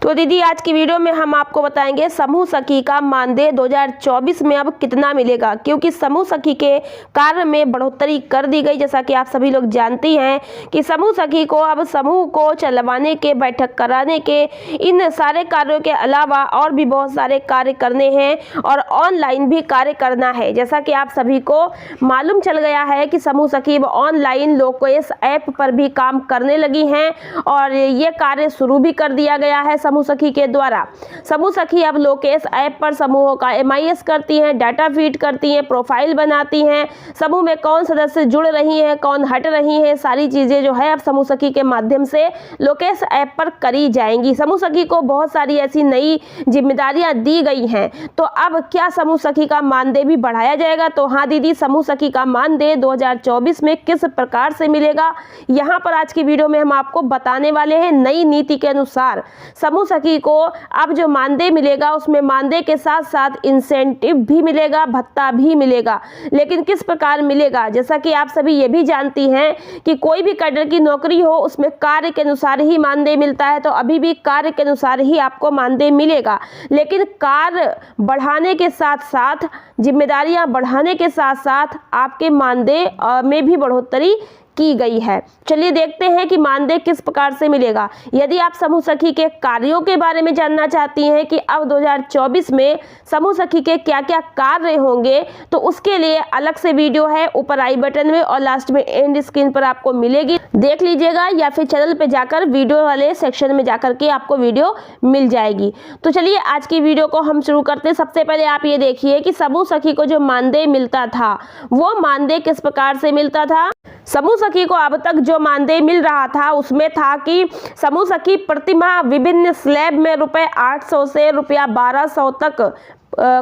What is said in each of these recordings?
तो दीदी आज की वीडियो में हम आपको बताएंगे समूह सखी का मानदेय 2024 में अब कितना मिलेगा, क्योंकि समूह सखी के कार्य में बढ़ोतरी कर दी गई। जैसा कि आप सभी लोग जानते हैं कि समूह सखी को अब समूह को चलवाने के, बैठक कराने के, इन सारे कार्यों के अलावा और भी बहुत सारे कार्य करने हैं और ऑनलाइन भी कार्य करना है। जैसा कि आप सभी को मालूम चल गया है कि समूह सखी ऑनलाइन लोकेश ऐप पर भी काम करने लगी हैं और ये कार्य शुरू भी कर दिया गया है समूह सखी के द्वारा। समूह सखी अब लोकेश ऐप पर समूहों का MIS करती हैं, डाटा फीड करती हैं, प्रोफाइल बनाती हैं, समूह में कौन सदस्य जुड़ रही हैं, कौन हट रही हैं, सारी चीजें जो है अब समूह सखी के माध्यम से लोकेश ऐप पर करी जाएंगी। समूह सखी को बहुत सारी ऐसी नई जिम्मेदारियां दी गई हैं। तो अब क्या समूह सखी का मानदेय भी बढ़ाया जाएगा? तो हाँ दीदी, समूह सखी का मानदेय 2024 में किस प्रकार से मिलेगा, यहाँ पर आज की वीडियो में हम आपको बताने वाले हैं। नई नीति के अनुसार समूह सखी को अब जो मानदेय मिलेगा उसमें मानदेय के साथ साथ इंसेंटिव भी मिलेगा, भत्ता भी मिलेगा। लेकिन किस प्रकार मिलेगा? जैसा कि आप सभी ये भी जानती हैं कि कोई भी कैडर की नौकरी हो उसमें कार्य के अनुसार ही मानदेय मिलता है, तो अभी भी कार्य के अनुसार ही आपको मानदेय मिलेगा। लेकिन कार्य बढ़ाने के साथ साथ, जिम्मेदारियां बढ़ाने के साथ साथ आपके मानदेय में भी बढ़ोतरी की गई है। चलिए देखते हैं कि मानदेय किस प्रकार से मिलेगा। यदि आप समूह सखी के कार्यों के बारे में जानना चाहती हैं कि अब 2024 में समूह सखी के क्या क्या कार्य होंगे, तो उसके लिए अलग से वीडियो है, ऊपर आई बटन में और लास्ट में एंड स्क्रीन पर आपको मिलेगी, देख लीजिएगा, या फिर चैनल पे जाकर वीडियो वाले सेक्शन में जाकर के आपको वीडियो मिल जाएगी। तो चलिए आज की वीडियो को हम शुरू करते हैं। सबसे पहले आप ये देखिए कि समूह सखी को जो मानदेय मिलता था वो मानदेय किस प्रकार से मिलता था। समूह सखी को अब तक जो मानदेय मिल रहा था उसमें था कि समूह सखी प्रतिमाह विभिन्न स्लैब में रुपए 800 से रुपया 1200 तक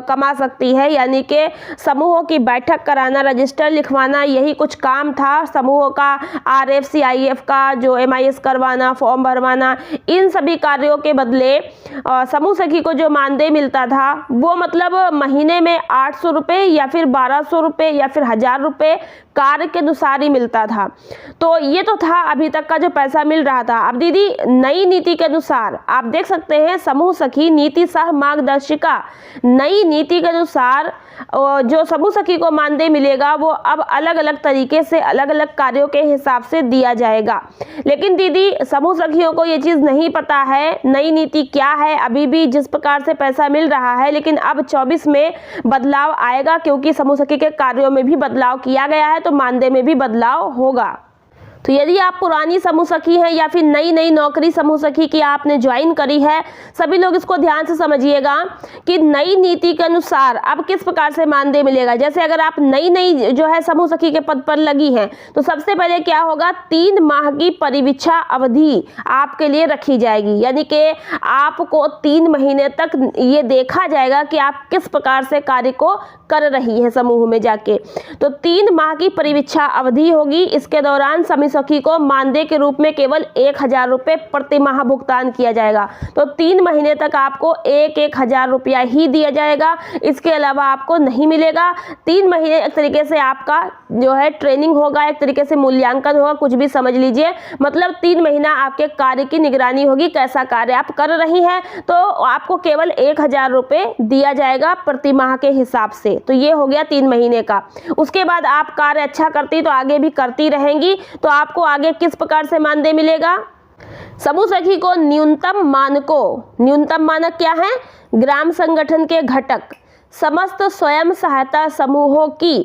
कमा सकती है। यानी कि समूहों की बैठक कराना, रजिस्टर लिखवाना, यही कुछ काम था। समूहों का RF CIF का जो MIS करवाना, फॉर्म भरवाना, इन सभी कार्यों के बदले समूह सखी को जो मानदेय मिलता था वो मतलब महीने में 800 रुपये या फिर 1200 रुपये या फिर 1000 रुपये कार्य के अनुसार ही मिलता था। तो ये तो था अभी तक का जो पैसा मिल रहा था। अब दीदी नई नीति के अनुसार आप देख सकते हैं, समूह सखी नीति सह मार्गदर्शिका, नई नीति के अनुसार जो समूह सखी को मानदेय मिलेगा वो अब अलग अलग तरीके से, अलग अलग कार्यों के हिसाब से दिया जाएगा। लेकिन दीदी समूह सखियों को ये चीज़ नहीं पता है नई नीति क्या है। अभी भी जिस प्रकार से पैसा मिल रहा है, लेकिन अब 24 में बदलाव आएगा, क्योंकि समूह सखी के कार्यों में भी बदलाव किया गया है, तो मानदेय में भी बदलाव होगा। तो यदि आप पुरानी समूह सखी हैं या फिर नई नौकरी समूह सखी की आपने ज्वाइन करी है, सभी लोग इसको ध्यान से समझिएगा कि नई नीति के अनुसार अब किस प्रकार से मानदेय मिलेगा। जैसे अगर आप नई जो है समूह सखी के पद पर लगी हैं, तो सबसे पहले क्या होगा, 3 माह की परिवीक्षा अवधि आपके लिए रखी जाएगी। यानी कि आपको 3 महीने तक ये देखा जाएगा कि आप किस प्रकार से कार्य को कर रही हैं समूह में जाके। तो 3 माह की परिवीक्षा अवधि होगी। इसके दौरान समूह सखी को मानदेय के रूप में केवल 1000 रुपये प्रति माह भुगतान किया जाएगा। तो 3 महीने तक आपको 1000 रुपया ही दिया जाएगा, इसके अलावा आपको नहीं मिलेगा। 3 महीने एक तरीके से आपका जो है ट्रेनिंग होगा, एक तरीके से मूल्यांकन होगा, कुछ भी समझ लीजिए। मतलब 3 महीना आपके कार्य की निगरानी होगी, कैसा कार्य आप कर रही हैं, तो आपको केवल 1000 रुपये दिया जाएगा प्रति माह के हिसाब से। तो ये हो गया 3 महीने का। उसके बाद आप कार्य अच्छा करती तो आगे भी करती रहेंगी, तो आपको आगे किस प्रकार से मानदेय मिलेगा। समूह सखी को न्यूनतम मानक क्या है, ग्राम संगठन के घटक समस्त स्वयं सहायता समूहों की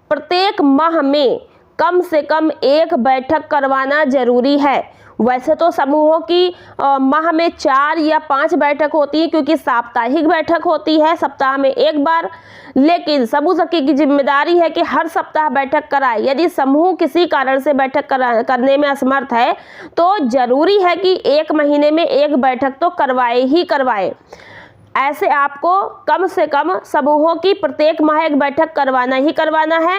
प्रत्येक माह में कम से कम 1 बैठक करवाना जरूरी है। वैसे तो समूहों की माह में 4 या 5 बैठक होती है, क्योंकि साप्ताहिक बैठक होती है सप्ताह में 1 बार। लेकिन समूह सखी की जिम्मेदारी है कि हर सप्ताह बैठक कराए। यदि समूह किसी कारण से बैठक करने में असमर्थ है तो जरूरी है कि 1 महीने में 1 बैठक तो करवाए ही करवाए। ऐसे आपको कम से कम समूहों की प्रत्येक माह 1 बैठक करवाना ही करवाना है,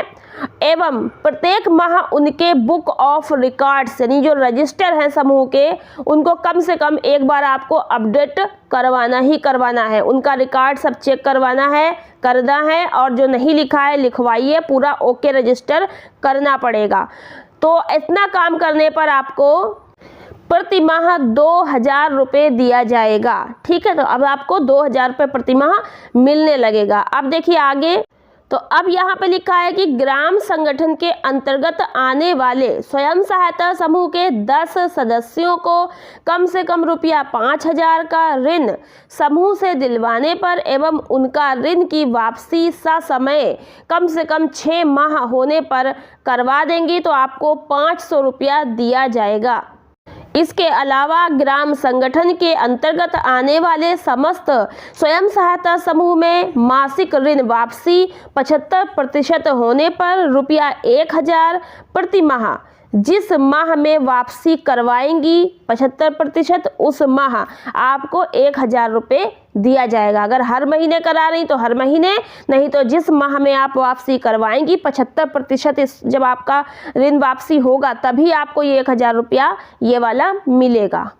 एवं प्रत्येक माह उनके बुक ऑफ रिकॉर्ड्स यानी जो रजिस्टर हैं समूह के, उनको कम से कम 1 बार आपको अपडेट करवाना ही करवाना है। उनका रिकॉर्ड सब चेक करना है, और जो नहीं लिखा है लिखवाइए, पूरा ओके रजिस्टर करना पड़ेगा। तो इतना काम करने पर आपको प्रति माह 2000 रुपये दिया जाएगा। ठीक है, तो अब आपको 2000 रुपये प्रति माह मिलने लगेगा। अब देखिए आगे, तो अब यहाँ पे लिखा है कि ग्राम संगठन के अंतर्गत आने वाले स्वयं सहायता समूह के 10 सदस्यों को कम से कम रुपया 5000 का ऋण समूह से दिलवाने पर एवं उनका ऋण की वापसी ससमय कम से कम 6 माह होने पर करवा देंगी तो आपको 500 रुपया दिया जाएगा। इसके अलावा ग्राम संगठन के अंतर्गत आने वाले समस्त स्वयं सहायता समूह में मासिक ऋण वापसी 75% होने पर रुपया 1000 प्रति माह जिस माह में वापसी करवाएंगी 75% उस माह आपको 1000 रुपये दिया जाएगा। अगर हर महीने करा रही तो हर महीने, नहीं तो जिस माह में आप वापसी करवाएंगी 75% जब आपका ऋण वापसी होगा तभी आपको ये 1000 रुपया ये वाला मिलेगा।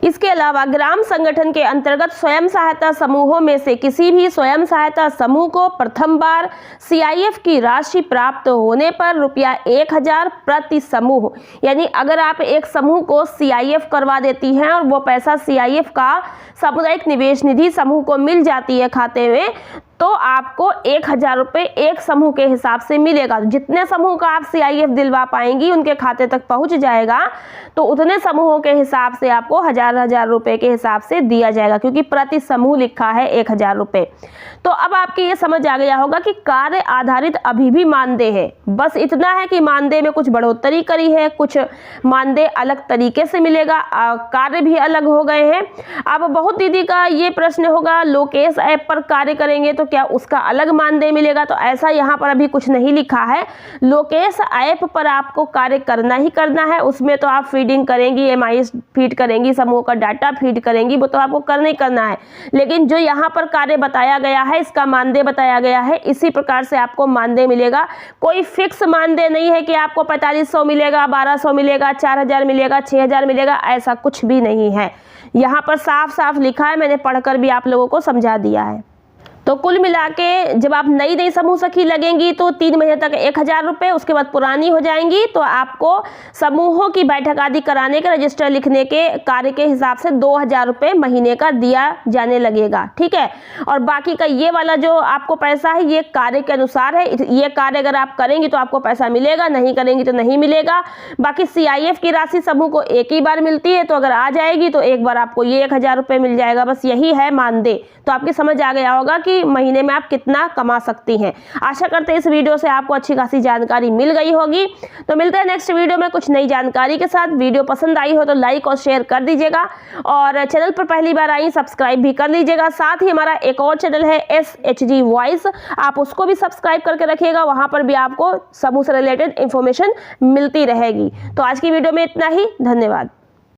इसके अलावा ग्राम संगठन के अंतर्गत स्वयं सहायता समूहों में से किसी भी स्वयं सहायता समूह को प्रथम बार CIF की राशि प्राप्त होने पर रुपया 1000 प्रति समूह, यानी अगर आप एक समूह को CIF करवा देती हैं और वो पैसा CIF का सामुदायिक निवेश निधि समूह को मिल जाती है खाते में, तो आपको 1000 रुपये एक समूह के हिसाब से मिलेगा। जितने समूह का आप CIF दिलवा पाएंगी उनके खाते तक पहुंच जाएगा, तो उतने समूहों के हिसाब से आपको 1000 रुपये के हिसाब से दिया जाएगा, क्योंकि प्रति समूह लिखा है 1000 रुपये। तो अब आपके ये समझ आ गया होगा कि कार्य आधारित अभी भी मानदेय है, बस इतना है कि मानदेय में कुछ बढ़ोतरी करी है, कुछ मानदेय अलग तरीके से मिलेगा, कार्य भी अलग हो गए हैं। अब बहुत दीदी का ये प्रश्न होगा, लोकेश ऐप पर कार्य करेंगे तो क्या उसका अलग मानदेय मिलेगा? तो ऐसा यहाँ पर अभी कुछ नहीं लिखा है। लोकेश ऐप पर आपको कार्य करना ही करना है, उसमें तो आप फीडिंग करेंगी, MIS फीड करेंगी, समूह का डाटा फीड करेंगी, वो तो आपको करना ही करना है। लेकिन जो यहाँ पर कार्य बताया गया है, इसका मानदेय बताया गया है, इसी प्रकार से आपको मानदेय मिलेगा। कोई फिक्स मानदेय नहीं है कि आपको 4500 मिलेगा, 1200 मिलेगा, 4000 मिलेगा, 6000 मिलेगा, ऐसा कुछ भी नहीं है। यहाँ पर साफ साफ लिखा है, मैंने पढ़कर भी आप लोगों को समझा दिया है। तो कुल मिला के जब आप नई समूह सखी लगेंगी तो 3 महीने तक 1000 रुपये, उसके बाद पुरानी हो जाएंगी तो आपको समूहों की बैठक आदि कराने के, रजिस्टर लिखने के कार्य के हिसाब से 2000 रुपये महीने का दिया जाने लगेगा। ठीक है, और बाकी का ये वाला जो आपको पैसा है ये कार्य के अनुसार है। ये कार्य अगर आप करेंगी तो आपको पैसा मिलेगा, नहीं करेंगी तो नहीं मिलेगा। बाकी CIF की राशि समूह को एक ही बार मिलती है, तो अगर आ जाएगी तो एक बार आपको ये 1000 रुपये मिल जाएगा। बस यही है मानदेय। तो आपकी समझ आ गया होगा कि महीने में आप कितना कमा सकती हैं। आशा करते हैं इस वीडियो से आपको अच्छी खासी जानकारी मिल गई होगी। तो मिलते हैं नेक्स्ट वीडियो में कुछ नई जानकारी के साथ। वीडियो पसंद आई हो तो लाइक और शेयर कर दीजिएगा, और चैनल पर पहली बार आई सब्सक्राइब भी कर लीजिएगा। साथ ही हमारा एक और चैनल है SHG वॉइस, आप उसको भी सब्सक्राइब करके रखिएगा, वहां पर भी आपको समूह से रिलेटेड इंफॉर्मेशन मिलती रहेगी। तो आज की वीडियो में इतना ही, धन्यवाद।